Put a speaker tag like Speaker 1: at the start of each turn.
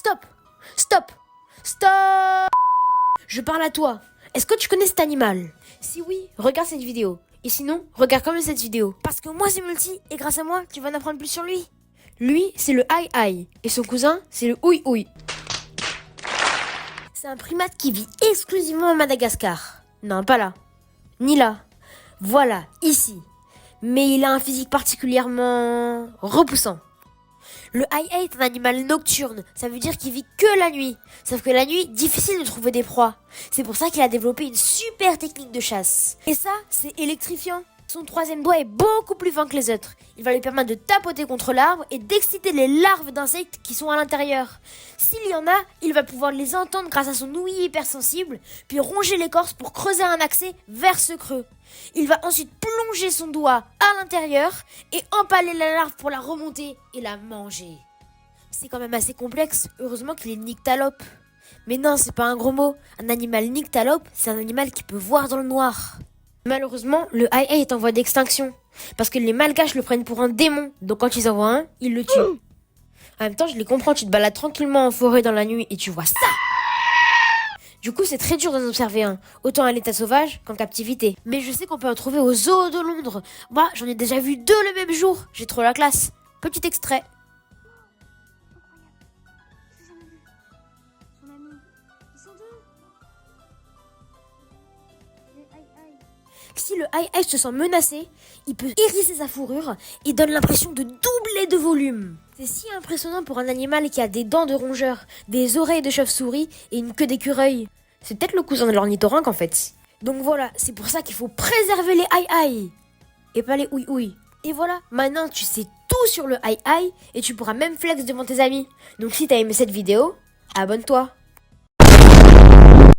Speaker 1: Stop! Stop! Stop! Je parle à toi. Est-ce que tu connais cet animal? Si oui, regarde cette vidéo. Et sinon, regarde quand même cette vidéo. Parce que moi c'est Multi, et grâce à moi, tu vas en apprendre plus sur lui. Lui, c'est le Aïe-Aïe. Et son cousin, c'est le Ouï-Ouï. C'est un primate qui vit exclusivement à Madagascar. Non, pas là. Ni là. Voilà, ici. Mais il a un physique particulièrement repoussant. Le Aïe-Aïe est un animal nocturne, ça veut dire qu'il vit que la nuit. Sauf que la nuit, difficile de trouver des proies. C'est pour ça qu'il a développé une super technique de chasse. Et ça, c'est électrifiant. Son troisième doigt est beaucoup plus fin que les autres. Il va lui permettre de tapoter contre l'arbre et d'exciter les larves d'insectes qui sont à l'intérieur. S'il y en a, il va pouvoir les entendre grâce à son ouïe hypersensible, puis ronger l'écorce pour creuser un accès vers ce creux. Il va ensuite plonger son doigt à l'intérieur et empaler la larve pour la remonter et la manger. C'est quand même assez complexe, heureusement qu'il est nyctalope. Mais non, c'est pas un gros mot. Un animal nyctalope, c'est un animal qui peut voir dans le noir. Malheureusement, le Aïe-Aïe est en voie d'extinction. Parce que les Malgaches le prennent pour un démon. Donc quand ils en voient un, ils le tuent. En même temps, je les comprends, tu te balades tranquillement en forêt dans la nuit et tu vois ça. Du coup, c'est très dur d'en observer un. Autant à l'état sauvage qu'en captivité. Mais je sais qu'on peut en trouver au zoo de Londres. Moi, j'en ai déjà vu 2 le même jour. J'ai trop la classe. Petit extrait. Si le Aïe-Aïe se sent menacé, il peut hérisser sa fourrure et donne l'impression de doubler de volume. C'est si impressionnant pour un animal qui a des dents de rongeur, des oreilles de chauve-souris et une queue d'écureuil. C'est peut-être le cousin de l'ornithorynque en fait. Donc voilà, c'est pour ça qu'il faut préserver les Aïe-Aïe et pas les Ouï-Ouï. Et voilà, maintenant tu sais tout sur le Aïe-Aïe et tu pourras même flex devant tes amis. Donc si t'as aimé cette vidéo, abonne-toi.